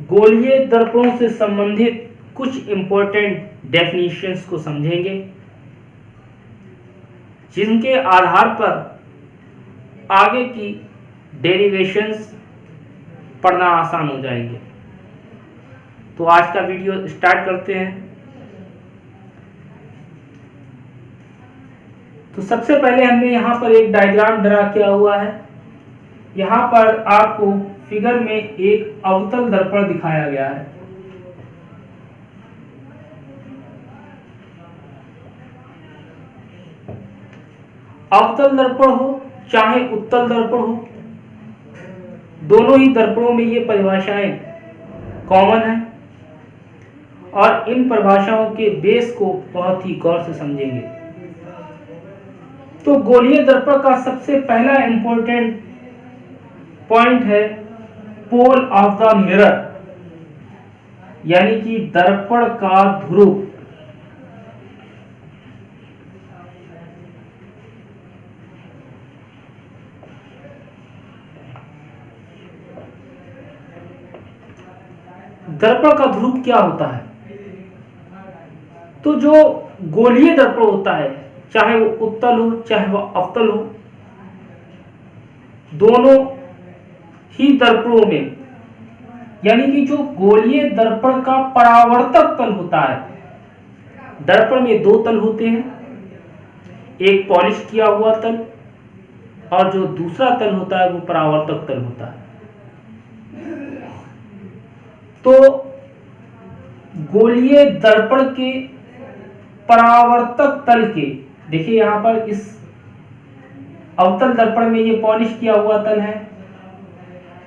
गोलीय दर्पणों से संबंधित कुछ इंपॉर्टेंट डेफिनेशंस को समझेंगे, जिनके आधार पर आगे की डेरिवेशंस पढ़ना आसान हो जाएंगे। तो आज का वीडियो स्टार्ट करते हैं। तो सबसे पहले हमने यहाँ पर एक डायग्राम ड्रा किया हुआ है। यहाँ पर आपको फिगर में एक अवतल दर्पण दिखाया गया है। अवतल दर्पण हो चाहे उत्तल दर्पण हो, दोनों ही दर्पणों में ये परिभाषाएं कॉमन है और इन परिभाषाओं के बेस को बहुत ही गौर से समझेंगे। तो गोलीय दर्पण का सबसे पहला इंपॉर्टेंट पॉइंट है पोल ऑफ द मिरर, यानी कि दर्पण का ध्रुव। दर्पण का ध्रुव क्या होता है? तो जो गोलीय दर्पण होता है, चाहे वो उत्तल हो चाहे वो अवतल हो, दोनों ही दर्पणों में, यानी कि जो गोलीय दर्पण का परावर्तक तल होता है, दर्पण में दो तल होते हैं, एक पॉलिश किया हुआ तल और जो दूसरा तल होता है वो परावर्तक तल होता है। तो गोलीय दर्पण के परावर्तक तल के, देखिए यहां पर इस अवतल दर्पण में ये पॉलिश किया हुआ तल है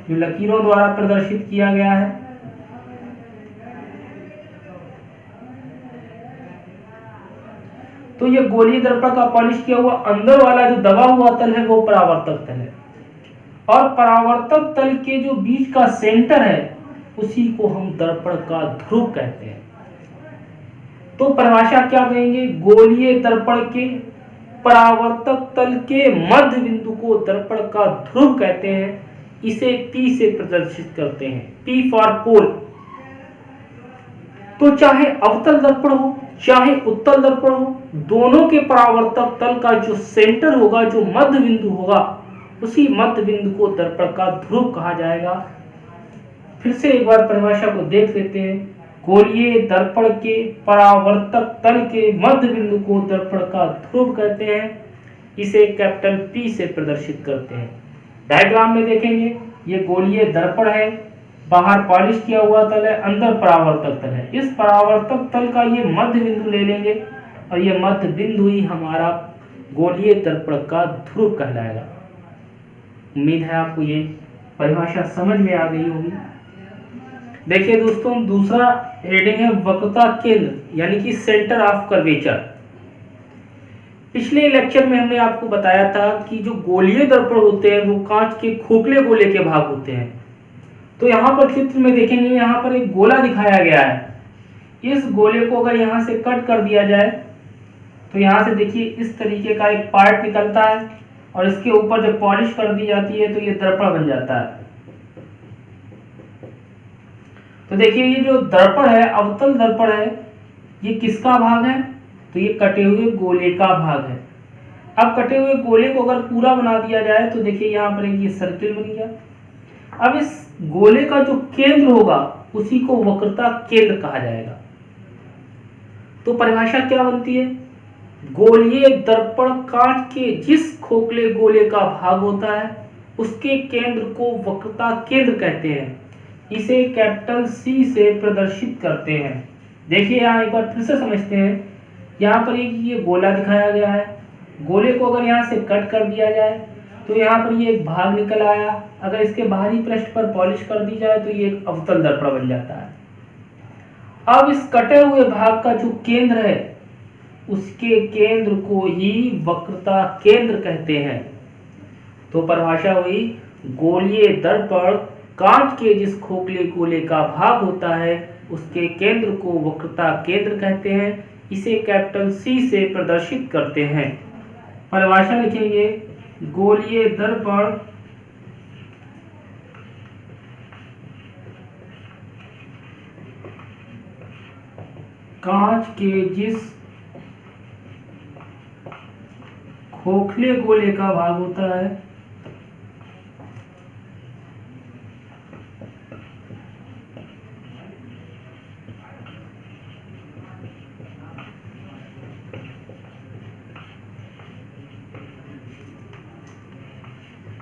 जो लकीरों द्वारा प्रदर्शित किया गया है। तो ये गोलीय दर्पण का पॉलिश किया हुआ अंदर वाला जो दबा हुआ तल है वो परावर्तक तल है, और परावर्तक तल के जो बीच का सेंटर है उसी को हम दर्पण का ध्रुव कहते हैं। तो परिभाषा क्या कहेंगे? गोलीय दर्पण के परावर्तक तल के मध्य बिंदु को दर्पण का ध्रुव कहते हैं। इसे P से प्रदर्शित करते हैं, P फॉर पोल। तो चाहे अवतल दर्पण हो चाहे उत्तल दर्पण हो, दोनों के परावर्तक तल का जो सेंटर होगा, जो मध्य बिंदु होगा, उसी मध्य बिंदु को दर्पण का ध्रुव कहा जाएगा। फिर से एक बार परिभाषा को देख लेते हैं। गोलीय दर्पण के परावर्तक तल के मध्य बिंदु को दर्पण का ध्रुव कहते हैं। इसे कैपिटल P से प्रदर्शित करते हैं। डायग्राम में देखेंगे, ये गोलीय दर्पण है, बाहर पॉलिश किया हुआ तल है, अंदर परावर्तक तल है। इस परावर्तक तल का ये मध्य बिंदु ले लेंगे और ये मध्य बिंदु ही हमारा गोलीय दर्पण का ध्रुव कहलाएगा। उम्मीद है आपको ये परिभाषा समझ में आ गई होगी। देखिए दोस्तों, दूसरा हेडिंग है वक्रता केंद्र, यानी कि सेंटर ऑफ कर्वेचर। पिछले लेक्चर में हमने आपको बताया था कि जो गोलीय दर्पण होते हैं वो कांच के खोखले गोले के भाग होते हैं। तो यहाँ पर चित्र में देखेंगे, यहाँ पर एक गोला दिखाया गया है। इस गोले को अगर यहाँ से कट कर दिया जाए तो यहाँ से देखिए इस तरीके का एक पार्ट निकलता है और इसके ऊपर जब पॉलिश कर दी जाती है तो ये दर्पण बन जाता है। तो देखिए ये जो दर्पण है, अवतल दर्पण है, ये किसका भाग है? तो ये कटे हुए गोले का भाग है। अब कटे हुए गोले को अगर पूरा बना दिया जाए तो देखिए यहाँ पर ये सर्किल बन गया। अब इस गोले का जो केंद्र होगा उसी को वक्रता केंद्र कहा जाएगा। तो परिभाषा क्या बनती है? गोलीय दर्पण कांच के जिस खोखले गोले का भाग होता है उसके केंद्र को वक्रता केंद्र कहते हैं। इसे कैपिटल C से प्रदर्शित करते हैं। देखिए यहाँ एक बार फिर से समझते हैं। यहाँ पर ये गोला दिखाया गया है। गोले को अगर यहाँ से कट कर दिया जाए तो यहाँ पर ये एक भाग निकल आया। अगर इसके बाहरी पृष्ठ पर पॉलिश कर दी जाए तो ये एक अवतल दर्पण बन जाता है। अब इस कटे हुए भाग का जो केंद्र है उसके केंद्र को ही वक्रता केंद्र कहते हैं। तो परिभाषा हुई, गोलीय दर्पण कांच के जिस खोखले गोले का भाग होता है उसके केंद्र को वक्रता केंद्र कहते हैं। इसे कैपिटल C से प्रदर्शित करते हैं। परिभाषा लिखेंगे, गोलीय दर्पण कांच के जिस खोखले गोले का भाग होता है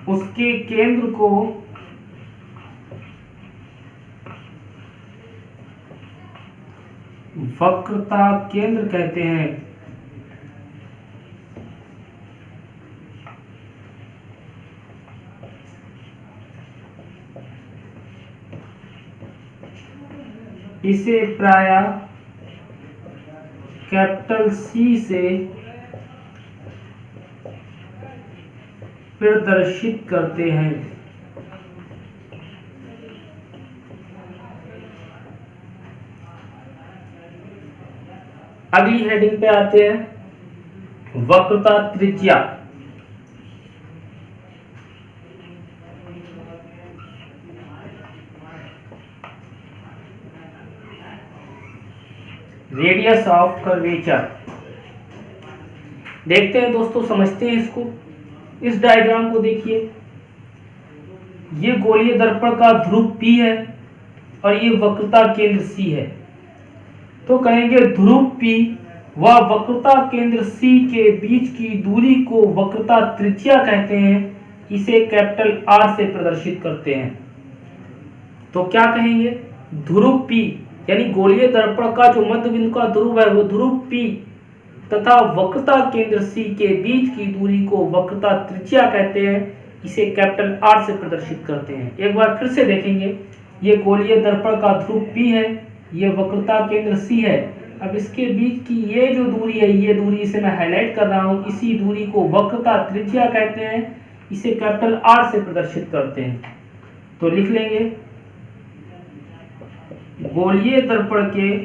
उसके केंद्र को वक्रता केंद्र कहते हैं। इसे प्रायः कैपिटल सी से प्रदर्शित करते हैं। अगली हेडिंग पे आते हैं, वक्रता त्रिज्या। Radius of curvature. देखते हैं दोस्तों, समझते हैं इसको। इस डायग्राम को देखिए, ये गोलीय दर्पण का ध्रुव P है और ये वक्रता केंद्र C है। तो कहेंगे ध्रुव P व वक्रता केंद्र C के बीच की दूरी को वक्रता त्रिज्या कहते हैं। इसे कैपिटल R से प्रदर्शित करते हैं। तो क्या कहेंगे, ध्रुव P यानी गोलीय दर्पण का जो मध्य बिंदु का ध्रुव है वो ध्रुव P तथा वक्रता केंद्र C के बीच की दूरी को वक्रता त्रिज्या कहते हैं। इसे कैपिटल R से प्रदर्शित करते हैं। एक बार फिर से देखेंगे, ये गोलीय दर्पण का ध्रुव P है, ये वक्रता केंद्र C है। अब इसके बीच की ये जो दूरी है, ये दूरी इसे मैं हाईलाइट कर रहा हूं, इसी दूरी को वक्रता त्रिज्या कहते हैं। इसे कैपिटल R से प्रदर्शित करते हैं। तो लिख लेंगे, गोलीय दर्पण के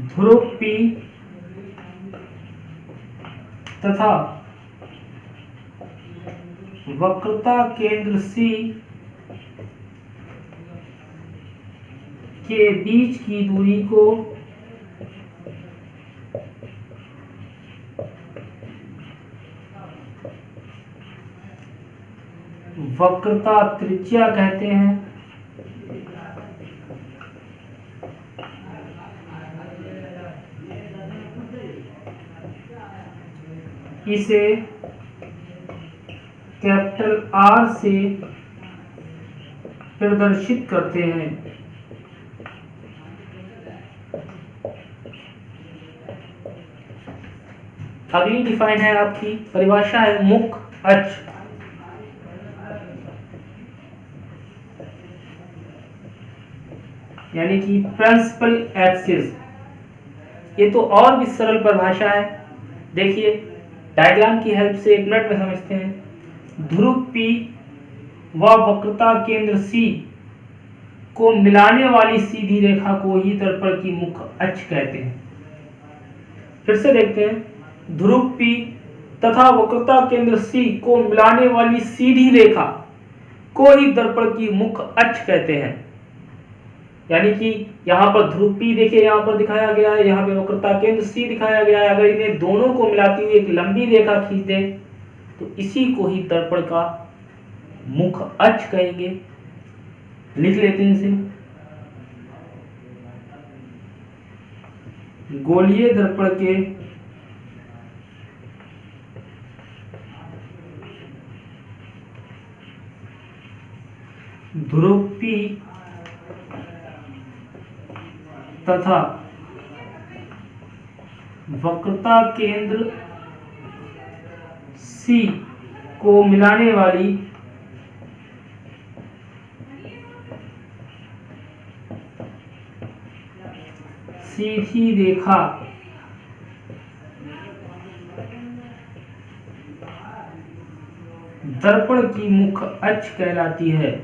ध्रुव P तथा वक्रता केंद्र C के बीच की दूरी को वक्रता त्रिज्या कहते हैं। इसे कैपिटल R से प्रदर्शित करते हैं। अगली डिफाइन है आपकी परिभाषा है मुख्य अक्ष। यानी कि प्रिंसिपल एक्सिस। ये तो और भी सरल परिभाषा है। देखिए, डायग्राम की हेल्प से 1 मिनट में समझते हैं। ध्रुव P व वक्रता केंद्र C को मिलाने वाली सीधी रेखा को ही दर्पण की मुख्य अक्ष कहते हैं। फिर से देखते हैं, ध्रुव P तथा वक्रता केंद्र C को मिलाने वाली सीधी रेखा को ही दर्पण की मुख्य अक्ष कहते हैं। यानी कि यहाँ पर ध्रुव P देखिए, यहाँ पर दिखाया गया है, यहाँ पे वक्रता केंद्र C दिखाया गया है। अगर इन्हें दोनों को मिलाती हुई एक लंबी रेखा खींच दें तो इसी को ही दर्पण का मुख्य अक्ष कहेंगे। लिख लेते हैं इसे, गोलीय दर्पण के ध्रुव P तथा वक्रता केंद्र C को मिलाने वाली सीधी रेखा दर्पण की मुख्य अक्ष कहलाती है।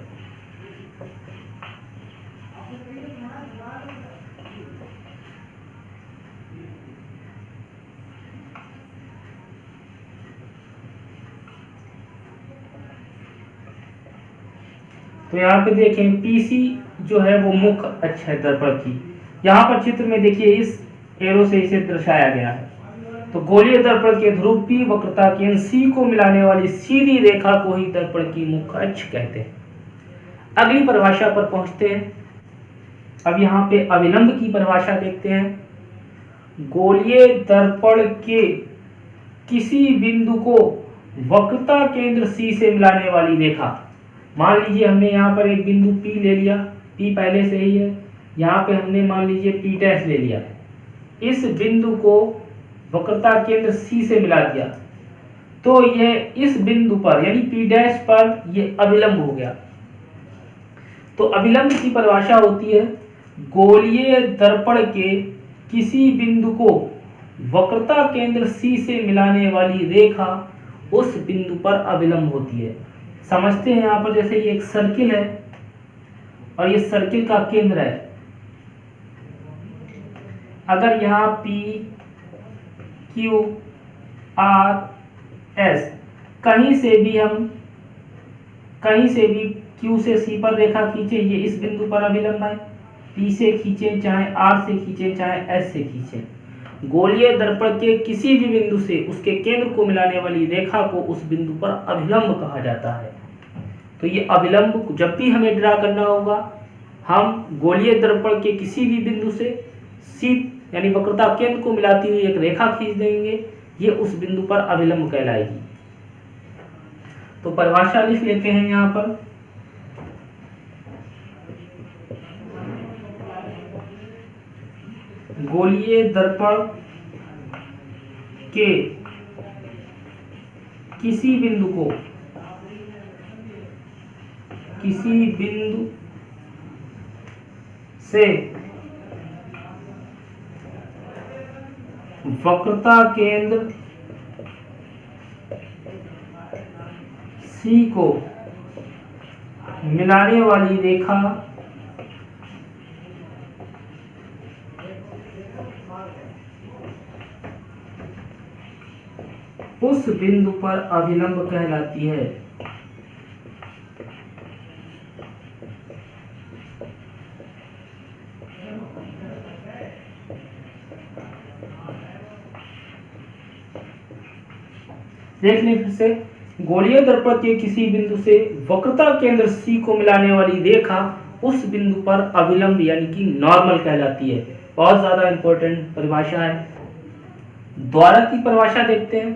तो यहाँ पे देखें पीसी जो है वो मुख्य अक्ष है दर्पण की। यहाँ पर चित्र में देखिए इस एरो से इसे दर्शाया गया है। तो गोलीय दर्पण के ध्रुव P वक्रता केंद्र C को मिलाने वाली सीधी रेखा को ही दर्पण की मुख्य अक्ष कहते हैं। अगली परिभाषा पर पहुंचते हैं। अब यहाँ पे अभिलंब की परिभाषा देखते हैं। गोलीय दर्पण के किसी बिंदु को वक्रता केंद्र C से मिलाने वाली रेखा, मान लीजिए हमने यहाँ पर एक बिंदु P ले लिया, P पहले से ही है, यहाँ पे हमने मान लीजिए P डैश ले लिया, इस बिंदु को वक्रता केंद्र C से मिला दिया, तो यह इस बिंदु पर यानी P डैश पर यह अभिलंब हो गया। तो अभिलंब की परिभाषा होती है गोलीय दर्पण के किसी बिंदु को वक्रता केंद्र C से मिलाने वाली रेखा उस बिंदु पर अभिलंब होती है। समझते हैं यहाँ पर जैसे ये एक सर्किल है और ये सर्किल का केंद्र है। अगर यहाँ P Q R S कहीं से भी Q से C पर रेखा खींचे, ये इस बिंदु पर अभिलंब है। P से खींचे चाहे R से खींचे चाहे S से खींचे, गोलीय दर्पण के किसी भी बिंदु से उसके केंद्र को मिलाने वाली रेखा को उस बिंदु पर अभिलंब कहा जाता है। तो ये अभिलंब जब भी हमें ड्रा करना होगा, हम गोलीय दर्पण के किसी भी बिंदु से C यानी वक्रता केंद्र को मिलाती हुई एक रेखा खींच देंगे, ये उस बिंदु पर अभिलंब कहलाएगी। तो परिभाषा लिख लेते हैं यहाँ पर। गोलीय दर्पण के किसी बिंदु से वक्रता केंद्र C को मिलाने वाली रेखा उस बिंदु पर अभिलंब कहलाती है। देख लें फिर से, गोलीय दर्पण के किसी बिंदु से वक्रता केंद्र C को मिलाने वाली रेखा उस बिंदु पर अभिलंब यानी कि नॉर्मल कहलाती है। बहुत ज्यादा इंपॉर्टेंट परिभाषा है। द्वारक की परिभाषा देखते हैं।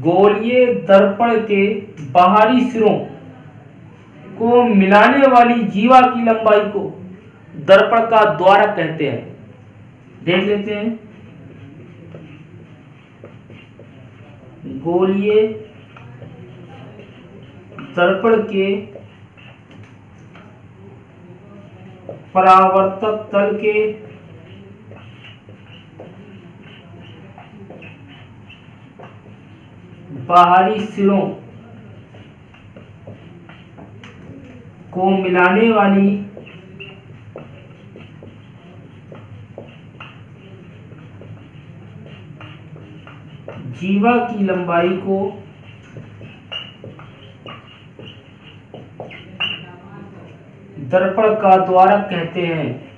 गोलीय दर्पण के बाहरी सिरों को मिलाने वाली जीवा की लंबाई को दर्पण का द्वारक कहते हैं। देख लेते हैं। गोलीय दर्पण के परावर्तक तल के बाहरी सिरों को मिलाने वाली जीवा की लंबाई को दर्पण का द्वारक कहते हैं।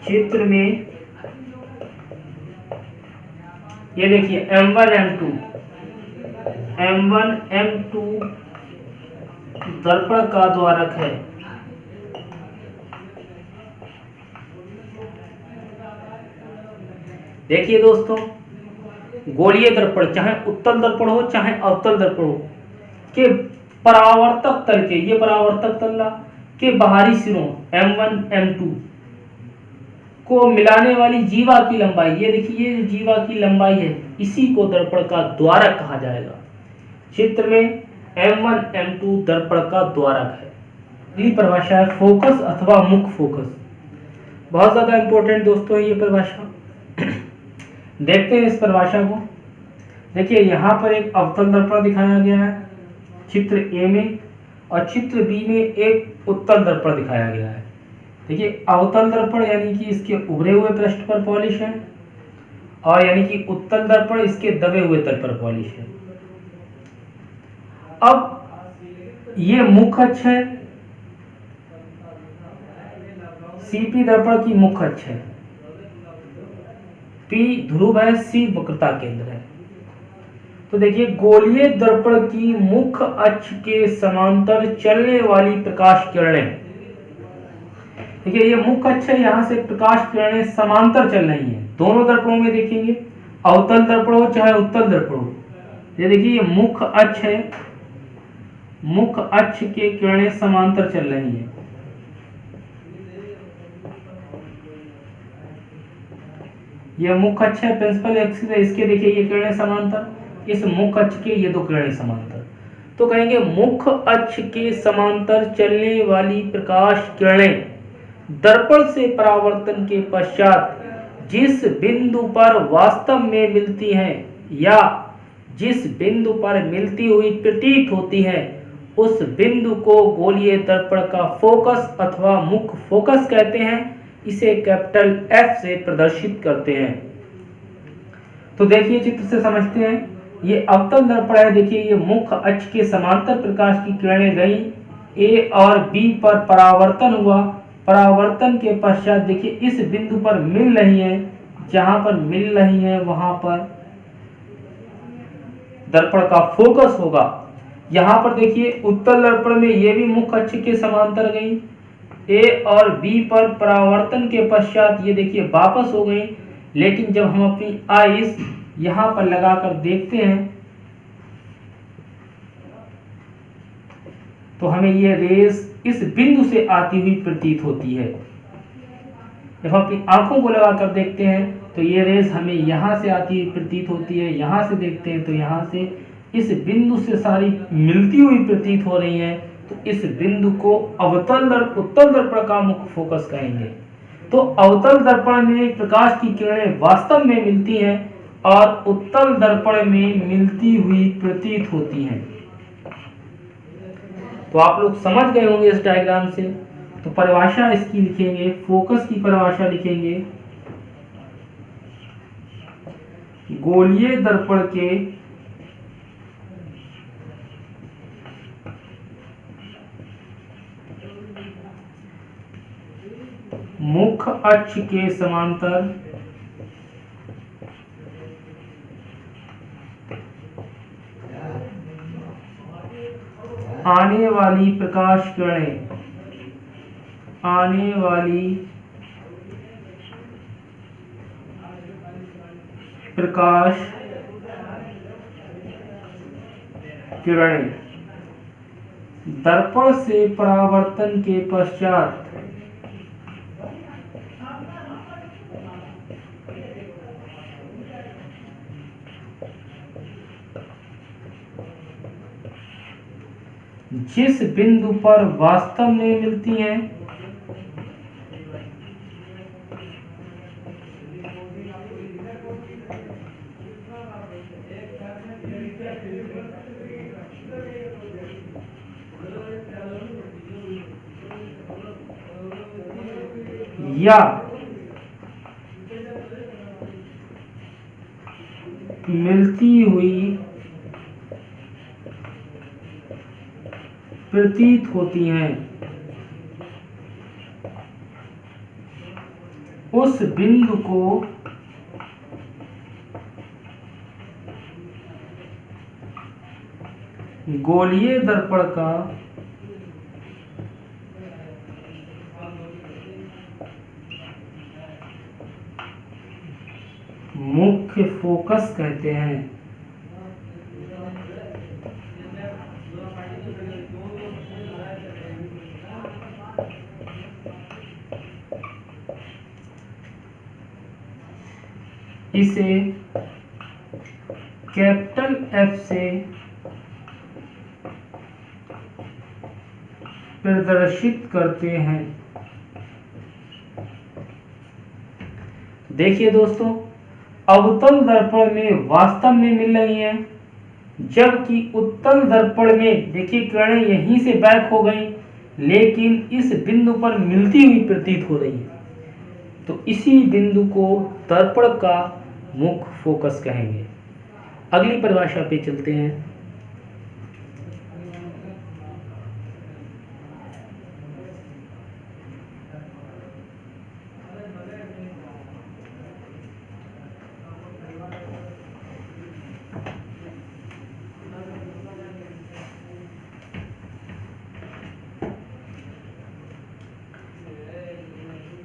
चित्र में ये देखिए M1 M2 दर्पण का द्वारक है। देखिए दोस्तों, गोलीय दर्पण चाहे उत्तल दर्पण हो चाहे अवतल दर्पण हो के परावर्तक तल के, ये परावर्तक तल के बाहरी सिरों M1 M2 को मिलाने वाली जीवा की लंबाई, ये देखिए ये जीवा की लंबाई है, इसी को दर्पण का द्वारक कहा जाएगा। चित्र में M1 M2 दर्पण का द्वारक है। अगली परिभाषा है फोकस अथवा मुख्य फोकस। बहुत ज्यादा इंपॉर्टेंट दोस्तों है ये परिभाषा। देखते हैं इस परिभाषा को। देखिए यहाँ पर एक अवतल दर्पण दिखाया गया है चित्र ए में, और चित्र बी में एक उत्तल दर्पण दिखाया गया है। देखिए अवतल दर्पण यानी कि इसके उभरे हुए पृष्ठ पर पॉलिश है, और यानी कि उत्तल दर्पण इसके दबे हुए तल पर पॉलिश है। अब ये मुख्य अक्ष है, सीपी दर्पण की मुख्य अक्ष है, पी ध्रुव है, सी वक्रता केंद्र है। तो देखिए गोलीय दर्पण की मुख्य अक्ष के समांतर चलने वाली प्रकाश किरणें, देखिए ये मुख्य अक्ष है, यहां से प्रकाश किरणें समांतर चल रही हैं। दोनों दर्पणों में देखेंगे, अवतल दर्पण हो चाहे उत्तल दर्पण हो, ये देखिए ये मुख्य अक्ष है, मुख्य अक्ष के किरणें समांतर चल रही हैं। ये मुख्य अक्ष है, प्रिंसिपल एक्सिस है, इसके देखिए ये किरणें समांतर, इस मुख्य अक्ष के ये दो किरणें समांतर। तो कहेंगे मुख्य अक्ष के समांतर चलने वाली प्रकाश किरणें दर्पण से परावर्तन के पश्चात जिस बिंदु पर वास्तव में मिलती हैं या जिस बिंदु पर मिलती हुई प्रतीत होती हैं, उस बिंदु को गोलीय दर्पण का फोकस अथवा मुख्य फोकस कहते हैं। इसे कैपिटल एफ से प्रदर्शित करते हैं। तो देखिए चित्र से समझते हैं, ये अवतल दर्पण है। देखिए ये मुख्य अक्ष के समांतर प्रकाश की किरणें गई, ए और बी पर परावर्तन हुआ, परावर्तन के पश्चात देखिए इस बिंदु पर मिल रही है, जहां पर मिल रही है वहां पर दर्पण का फोकस होगा। यहां पर देखिए उत्तल दर्पण में ये भी मुख्य अक्ष के समांतर गई, ए और बी पर परावर्तन के पश्चात ये देखिए वापस हो गई। लेकिन जब हम अपनी आईज यहां पर लगाकर देखते हैं तो हमें ये रेस इस बिंदु से आती हुई प्रतीत होती है। जब हम अपनी आंखों को लगाकर देखते हैं तो ये रेस हमें यहां से आती हुई प्रतीत होती है, यहां से देखते हैं तो यहां से इस बिंदु से सारी मिलती हुई प्रतीत हो रही हैं। तो इस बिंदु को उत्तल दर्पण का मुख्य फोकस कहेंगे। तो अवतल दर्पण में प्रकाश की किरणें वास्तव में मिलती हैं और उत्तल दर्पण में मिलती हुई प्रतीत होती हैं। तो आप लोग समझ गए होंगे इस डायग्राम से। तो परिभाषा इसकी लिखेंगे, फोकस की परिभाषा लिखेंगे, गोलीय दर्पण के मुख्य अक्ष के समांतर आने वाली प्रकाश किरणें, आने वाली प्रकाश किरणें दर्पण से परावर्तन के पश्चात जिस बिंदु पर वास्तव में मिलती हैं या मिलती हुई प्रतीत होती हैं, उस बिंदु को गोलीय दर्पण का मुख्य फोकस कहते हैं। इसे कैपिटल एफ से प्रदर्शित करते हैं। देखिए दोस्तों, अवतल दर्पण में वास्तव में मिल रही हैं, जबकि उत्तल दर्पण में देखिए किरणें यहीं से बैक हो गई, लेकिन इस बिंदु पर मिलती हुई प्रतीत हो रही है, तो इसी बिंदु को दर्पण का मुख्य फोकस कहेंगे। अगली परिभाषा पे चलते हैं।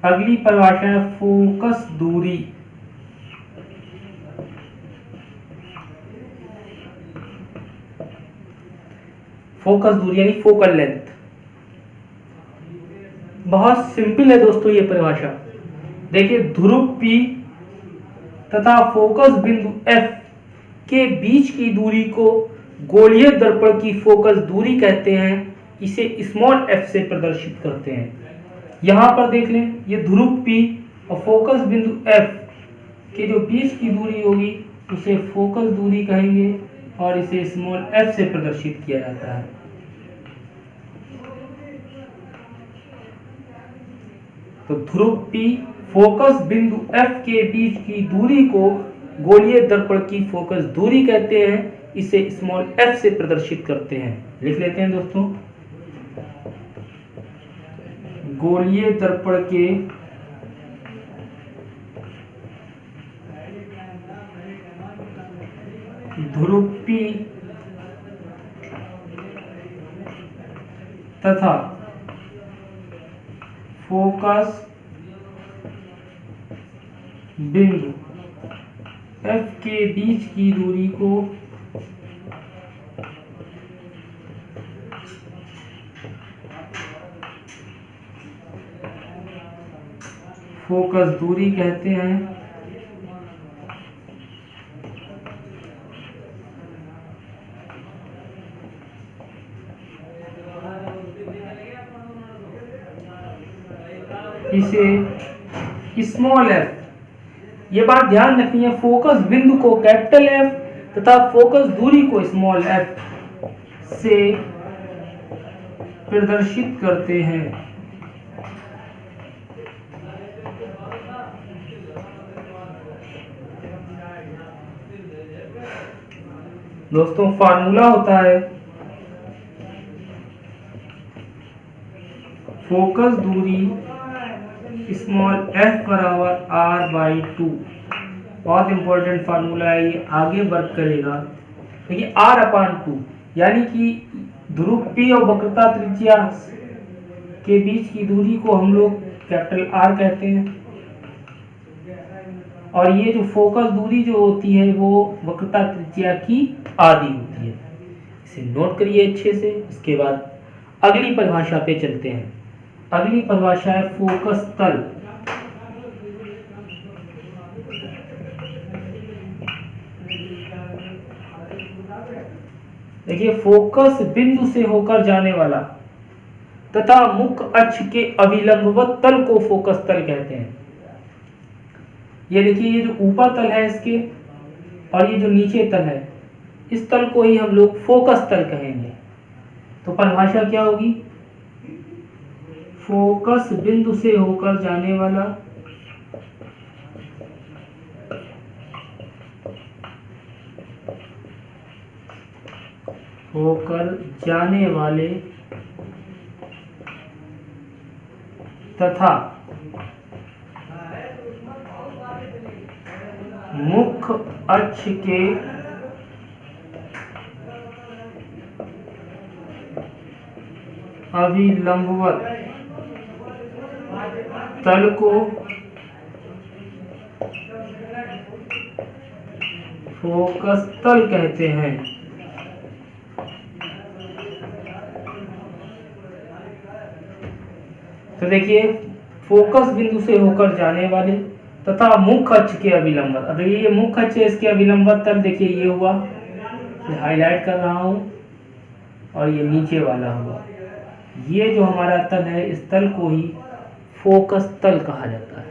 अगली परिभाषा है फोकस दूरी। फोकस दूरी यानी फोकल लेंथ। बहुत सिंपल है दोस्तों ये परिभाषा। देखिए ध्रुव P तथा फोकस बिंदु F के बीच की दूरी को गोलीय दर्पण की फोकस दूरी कहते हैं। इसे स्मॉल f से प्रदर्शित करते हैं। यहाँ पर देख लें, ये ध्रुव P और फोकस बिंदु F के जो बीच की दूरी होगी उसे फोकस दूरी कहेंगे और इसे स्मॉल f से प्रदर्शित किया जाता है। तो ध्रुव P फोकस बिंदु F के बीच की दूरी को गोलीय दर्पण की फोकस दूरी कहते हैं। इसे स्मॉल f से प्रदर्शित करते हैं। लिख लेते हैं दोस्तों, गोलीय दर्पण के ध्रुव P तथा फोकस बिंदु F के बीच की दूरी को फोकस दूरी कहते हैं। इसे स्मॉल f, ये बात ध्यान रखनी है, फोकस बिंदु को कैपिटल F तथा फोकस दूरी को स्मॉल f से प्रदर्शित करते हैं। दोस्तों फार्मूला होता है फोकस दूरी स्मॉल f बराबर r/2। बहुत इंपॉर्टेंट फार्मूला है, ये आगे वर्क करेगा। देखिए r/2 यानी कि ध्रुव P और वक्रता त्रिज्या के बीच की दूरी को हम लोग कैपिटल R कहते हैं, और ये जो फोकस दूरी जो होती है वो वक्रता त्रिज्या की आधी होती है। इसे नोट करिए अच्छे से। इसके बाद अगली परिभाषा पे चलते हैं। अगली परिभाषा है फोकस तल। देखिए फोकस बिंदु से होकर जाने वाला तथा मुख्य अक्ष के अभिलंबवत तल को फोकस तल कहते हैं। ये देखिए, ये जो ऊपर तल है इसके और ये जो नीचे तल है, इस तल को ही हम लोग फोकस तल कहेंगे। तो परिभाषा क्या होगी? फोकस बिंदु से होकर जाने वाला तथा मुख्य अक्ष के अभिलंबवत तल को फोकस तल कहते हैं। तो देखिए, फोकस बिंदु से होकर जाने वाले तथा मुख्य अक्ष के अभिलंबवत। अब ये मुख्य अक्ष है, इसके अभिलंबवत तल देखिए ये हुआ, हाईलाइट कर रहा हूं, और ये नीचे वाला हुआ। ये जो हमारा तल है, इस तल को ही फोकस तल कहा जाता है।